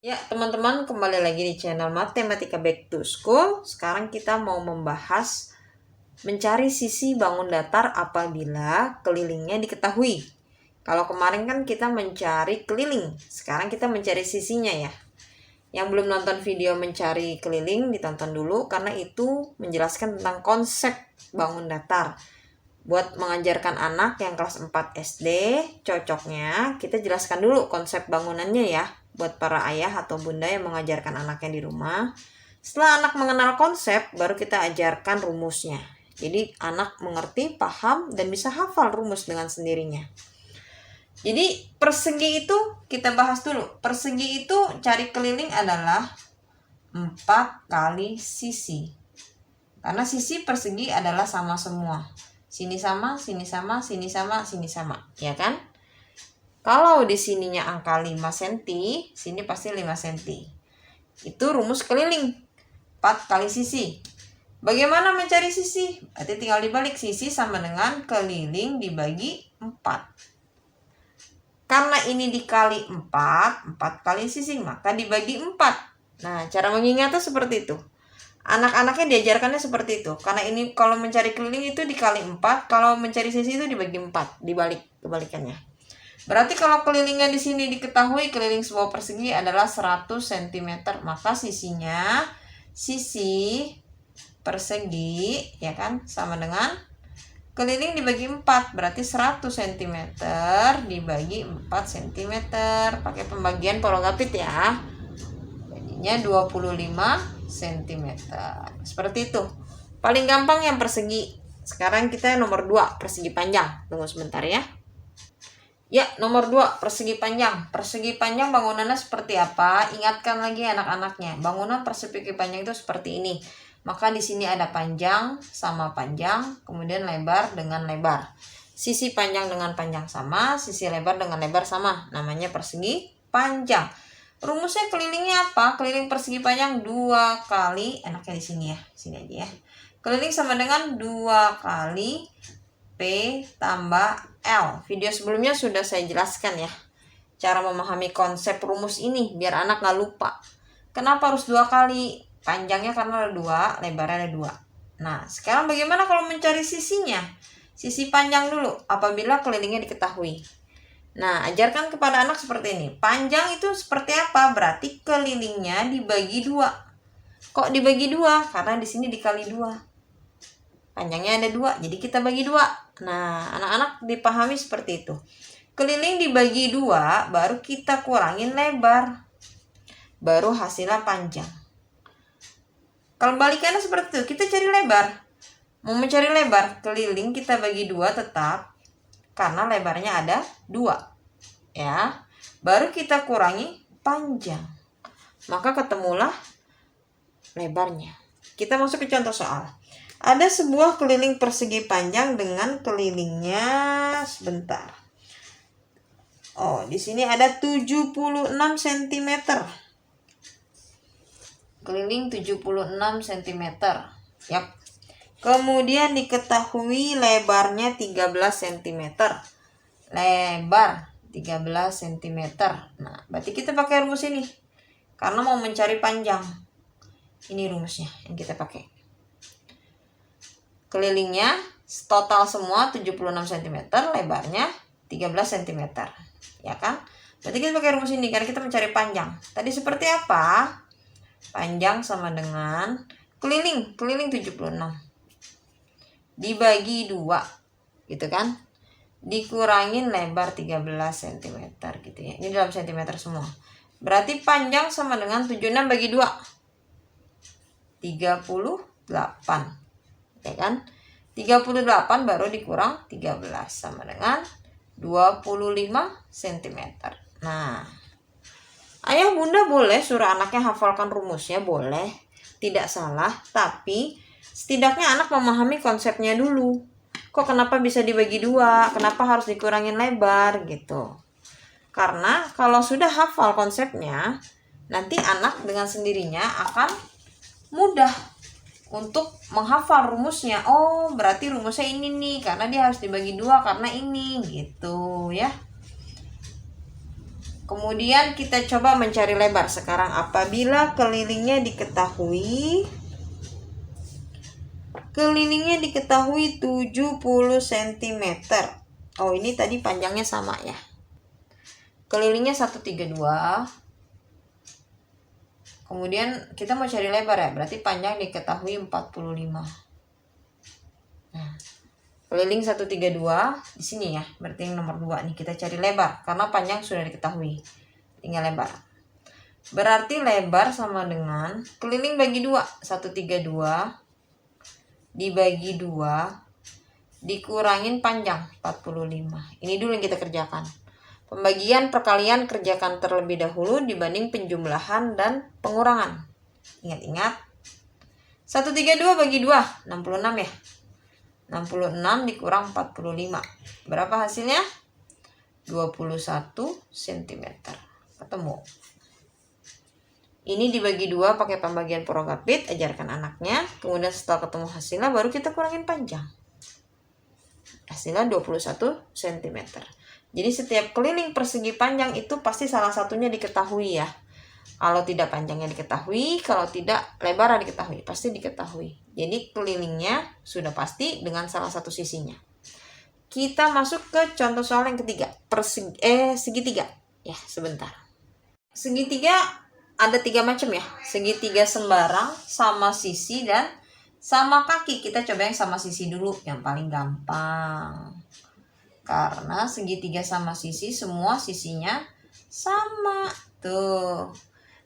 Ya, teman-teman, kembali lagi di channel Matematika Back to School. Sekarang kita mau membahas mencari sisi bangun datar apabila kelilingnya diketahui. Kalau kemarin kan kita mencari keliling, sekarang kita mencari sisinya ya. Yang belum nonton video mencari keliling, ditonton dulu karena itu menjelaskan tentang konsep bangun datar. Buat mengajarkan anak yang kelas 4 SD, cocoknya kita jelaskan dulu konsep bangunannya ya. Buat para ayah atau bunda yang mengajarkan anaknya di rumah. Setelah anak mengenal konsep, baru kita ajarkan rumusnya. Jadi anak mengerti, paham, dan bisa hafal rumus dengan sendirinya. Jadi persegi itu kita bahas dulu. Persegi itu cari keliling adalah 4 kali sisi. Karena sisi persegi adalah sama semua. Sini sama, sini sama, sini sama, sini sama, ya kan? Kalau di sininya angka 5 cm, sini pasti 5 cm. Itu rumus keliling. 4 kali sisi. Bagaimana mencari sisi? Berarti tinggal dibalik. Sisi sama dengan keliling dibagi 4. Karena ini dikali 4 kali sisi, maka dibagi 4. Nah, cara mengingatnya seperti itu. Anak-anaknya diajarkannya seperti itu. Karena ini kalau mencari keliling itu dikali 4, kalau mencari sisi itu dibagi 4, dibalik kebalikannya. Berarti kalau kelilingnya di sini diketahui keliling sebuah persegi adalah 100 cm, maka sisinya sisi persegi ya kan sama dengan keliling dibagi 4, berarti 100 cm dibagi 4 cm. Pakai pembagian Pologapit ya. Jadinya 25 cm. Seperti itu. Paling gampang yang persegi. Sekarang kita nomor 2, persegi panjang. Tunggu sebentar ya. Ya, nomor 2, persegi panjang. Persegi panjang bangunannya seperti apa? Ingatkan lagi anak-anaknya. Bangunan persegi panjang itu seperti ini. Maka di sini ada panjang sama panjang, kemudian lebar dengan lebar. Sisi panjang dengan panjang sama, sisi lebar dengan lebar sama. Namanya persegi panjang. Rumusnya kelilingnya apa? Keliling persegi panjang 2 kali, enaknya di sini ya. Sini aja ya. Keliling sama dengan 2 kali P tambah L. Video sebelumnya sudah saya jelaskan ya. Cara memahami konsep rumus ini biar anak gak lupa. Kenapa harus 2 kali? Panjangnya karena ada 2, lebarnya ada 2. Nah, sekarang bagaimana kalau mencari sisinya? Sisi panjang dulu apabila kelilingnya diketahui. Nah, ajarkan kepada anak seperti ini. Panjang itu seperti apa? Berarti kelilingnya dibagi 2. Kok dibagi 2? Karena di sini dikali 2. Panjangnya ada 2, jadi kita bagi 2. Nah, anak-anak dipahami seperti itu. Keliling dibagi 2, baru kita kurangin lebar. Baru hasilnya panjang. Kalau balikannya seperti itu, kita cari lebar. Mau mencari lebar, keliling kita bagi 2 tetap. Karena lebarnya ada 2 ya, baru kita kurangi panjang, maka ketemulah lebarnya. Kita masuk ke contoh soal. Ada sebuah keliling persegi panjang dengan kelilingnya sebentar. Oh, di sini ada 76 cm. Keliling 76 cm. Yap. Kemudian diketahui lebarnya 13 cm. Lebar 13 cm. Nah, berarti kita pakai rumus ini. Karena mau mencari panjang. Ini rumusnya yang kita pakai. Kelilingnya total semua 76 cm, lebarnya 13 cm. Ya kan? Berarti kita pakai rumus ini karena kita mencari panjang. Tadi seperti apa? Panjang sama dengan keliling 76 dibagi 2 gitu kan, dikurangin lebar 13 cm gitu ya. Ini dalam cm semua. Berarti panjang sama dengan 76 bagi 2 38 ya kan. 38 baru dikurang 13 sama dengan 25 cm. Nah, ayah bunda boleh suruh anaknya hafalkan rumusnya, boleh, tidak salah, tapi setidaknya anak memahami konsepnya dulu. Kok kenapa bisa dibagi 2? Kenapa harus dikurangin lebar gitu? Karena kalau sudah hafal konsepnya, nanti anak dengan sendirinya akan mudah untuk menghafal rumusnya. Oh, berarti rumusnya ini nih, karena dia harus dibagi 2 karena ini gitu ya. Kemudian kita coba mencari lebar. Sekarang apabila kelilingnya diketahui 70 cm. Oh, ini tadi panjangnya sama ya. Kelilingnya 132. Kemudian kita mau cari lebar ya, berarti panjang diketahui 45. Nah, keliling 132 di sini ya, berarti yang nomor 2 nih kita cari lebar karena panjang sudah diketahui. Tinggal lebar. Berarti lebar sama dengan keliling bagi 2, 132 dibagi 2 dikurangin panjang 45. Ini dulu yang kita kerjakan. Pembagian perkalian kerjakan terlebih dahulu dibanding penjumlahan dan pengurangan. Ingat-ingat. 132 bagi 2, 66 ya. 66 dikurang 45. Berapa hasilnya? 21 cm. Ketemu. Ini dibagi 2 pakai pembagian Porogapit, ajarkan anaknya. Kemudian setelah ketemu hasilnya baru kita kurangin panjang. Hasilnya 21 cm. Jadi setiap keliling persegi panjang itu pasti salah satunya diketahui ya. Kalau tidak panjangnya diketahui, kalau tidak lebarnya diketahui, pasti diketahui. Jadi kelilingnya sudah pasti dengan salah satu sisinya. Kita masuk ke contoh soal yang ketiga, segitiga. Ya, sebentar. Segitiga ada 3 macam ya. Segitiga sembarang, sama sisi, dan sama kaki. Kita coba yang sama sisi dulu, yang paling gampang. Karena segitiga sama sisi, semua sisinya sama. Tuh.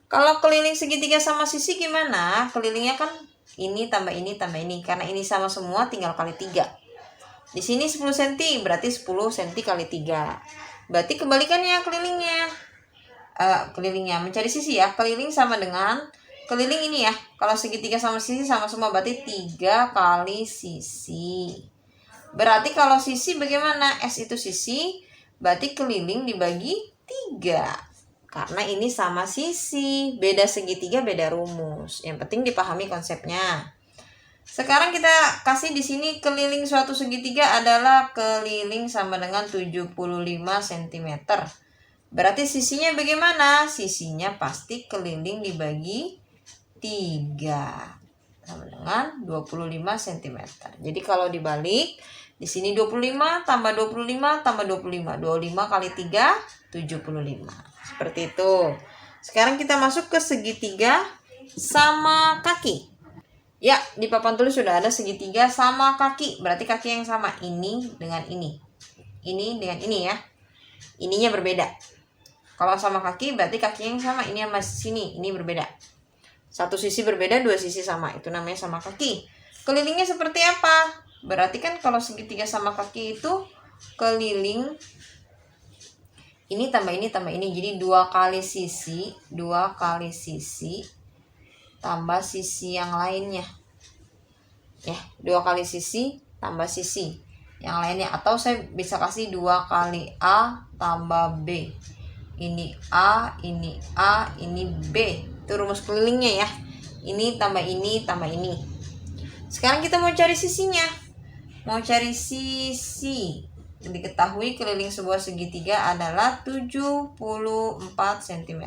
Kalau keliling segitiga sama sisi gimana? Kelilingnya kan ini tambah ini tambah ini. Karena ini sama semua tinggal kali 3. Di sini 10 cm, berarti 10 cm kali 3. Berarti kebalikannya kelilingnya. Kelilingnya mencari sisi ya. Keliling sama dengan keliling ini ya. Kalau segitiga sama sisi sama semua berarti 3 kali sisi. Berarti kalau sisi bagaimana? S itu sisi, berarti keliling dibagi 3. Karena ini sama sisi, beda segitiga, beda rumus. Yang penting dipahami konsepnya. Sekarang kita kasih di sini keliling suatu segitiga adalah keliling sama dengan 75 cm. Berarti sisinya bagaimana? Sisinya pasti keliling dibagi 3. Sama dengan 25 cm. Jadi kalau dibalik, di sini 25 tambah 25 tambah 25. 25 kali 3, 75. Seperti itu. Sekarang kita masuk ke segitiga sama kaki. Ya, di papan tulis sudah ada segitiga sama kaki. Berarti kaki yang sama. Ini dengan ini. Ini dengan ini ya. Ininya berbeda. Kalau sama kaki berarti kaki yang sama. Ini sama sini. Ini berbeda. Satu sisi berbeda, 2 sisi sama. Itu namanya sama kaki. Kelilingnya seperti apa? Berarti kan kalau segitiga sama kaki itu keliling ini tambah ini tambah ini. Jadi 2 kali sisi tambah sisi yang lainnya. Ya, 2 kali sisi tambah sisi yang lainnya. Atau saya bisa kasih 2 kali A tambah B. Ini A, ini A, ini B. Itu rumus kelilingnya ya. Ini tambah ini tambah ini. Sekarang kita mau cari sisinya. Mau cari sisi. Diketahui keliling sebuah segitiga adalah 74 cm.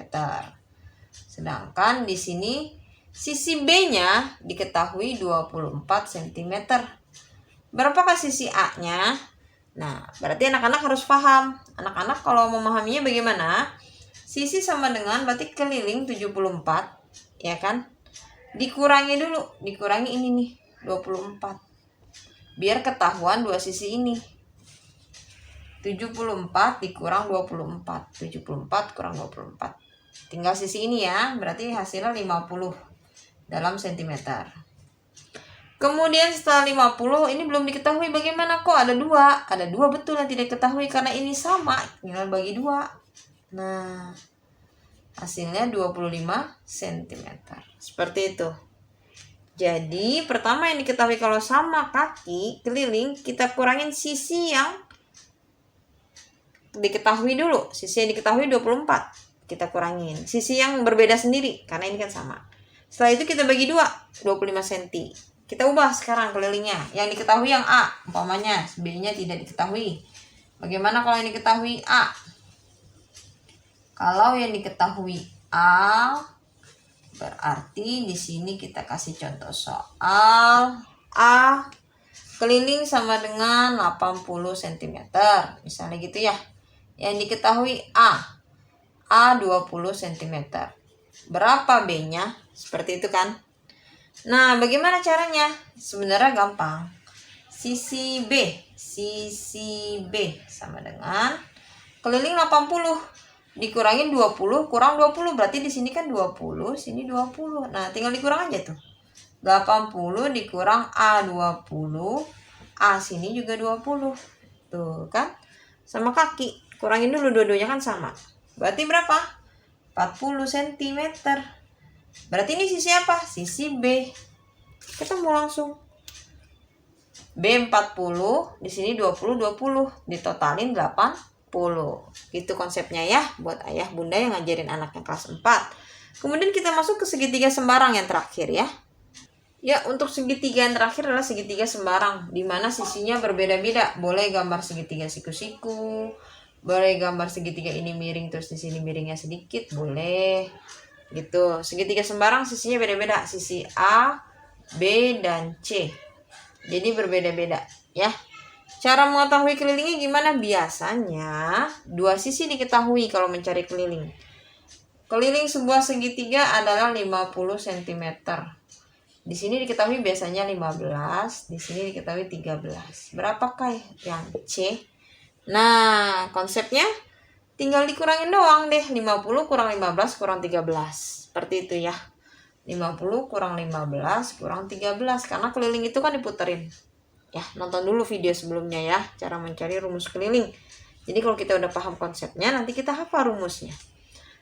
Sedangkan di sini sisi B-nya diketahui 24 cm. Berapakah sisi A-nya? Nah, berarti anak-anak harus paham. Anak-anak kalau memahaminya bagaimana? Sisi sama dengan berarti keliling 74, ya kan? Dikurangi dulu, dikurangi ini nih, 24. Biar ketahuan 2 sisi ini. 74 dikurang 24. 74 kurang 24. Tinggal sisi ini ya, berarti hasilnya 50 dalam sentimeter. Kemudian setelah 50, ini belum diketahui bagaimana kok ada 2. Ada 2 betul yang tidak diketahui karena ini sama. Tinggal bagi 2. Nah, hasilnya 25 cm. Seperti itu. Jadi, pertama yang diketahui kalau sama kaki keliling, kita kurangin sisi yang diketahui dulu. Sisi yang diketahui 24. Kita kurangin. Sisi yang berbeda sendiri, karena ini kan sama. Setelah itu kita bagi 2, 25 cm. Kita ubah sekarang kelilingnya. Yang diketahui yang A, umpamanya B-nya tidak diketahui. Bagaimana kalau yang diketahui A? Kalau yang diketahui A, berarti di sini kita kasih contoh soal A keliling sama dengan 80 cm. Misalnya gitu ya. Yang diketahui A 20 cm. Berapa B-nya? Seperti itu kan? Nah, bagaimana caranya? Sebenarnya gampang. Sisi B sama dengan keliling 80 dikurangin 20 kurang 20, berarti di sini kan 20, sini 20. Nah, tinggal dikurang aja tuh. 80 dikurang A20, A sini juga 20. Tuh kan? Sama kaki. Kurangin dulu dua-duanya kan sama. Berarti berapa? 40 cm. Berarti ini sisi apa? Sisi B. Ketemu langsung. B 40, di sini 20 ditotalin 80. Gitu konsepnya ya buat ayah bunda yang ngajarin anaknya kelas 4. Kemudian kita masuk ke segitiga sembarang yang terakhir ya. Ya, untuk segitiga yang terakhir adalah segitiga sembarang, di mana sisinya berbeda-beda. Boleh gambar segitiga siku-siku, boleh gambar segitiga ini miring terus di sini miringnya sedikit, boleh. Gitu. Segitiga sembarang sisinya beda-beda, sisi A, B, dan C. Jadi berbeda-beda ya. Cara mengetahui kelilingnya gimana? Biasanya dua sisi diketahui kalau mencari keliling. Keliling sebuah segitiga adalah 50 cm. Di sini diketahui biasanya 15, di sini diketahui 13. Berapakah yang C? Nah, konsepnya tinggal dikurangin doang deh. 50 kurang 15 kurang 13. Seperti itu ya. 50 kurang 15 kurang 13. Karena keliling itu kan diputerin. Ya, nonton dulu video sebelumnya ya, cara mencari rumus keliling. Jadi kalau kita udah paham konsepnya, nanti kita hafal rumusnya.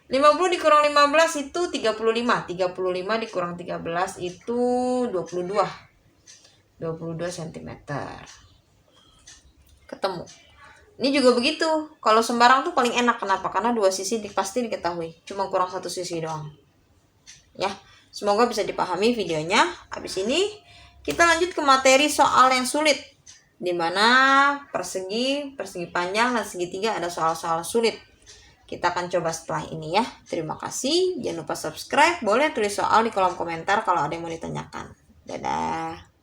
50 dikurang 15 itu 35. 35 dikurang 13 itu 22. 22 cm. Ketemu. Ini juga begitu. Kalau sembarang tuh paling enak. Kenapa? Karena dua sisi pasti diketahui. Cuma kurang satu sisi doang. Ya, semoga bisa dipahami videonya. Habis ini kita lanjut ke materi soal yang sulit, dimana persegi panjang, dan segitiga ada soal-soal sulit. Kita akan coba setelah ini ya. Terima kasih. Jangan lupa subscribe. Boleh tulis soal di kolom komentar kalau ada yang mau ditanyakan. Dadah.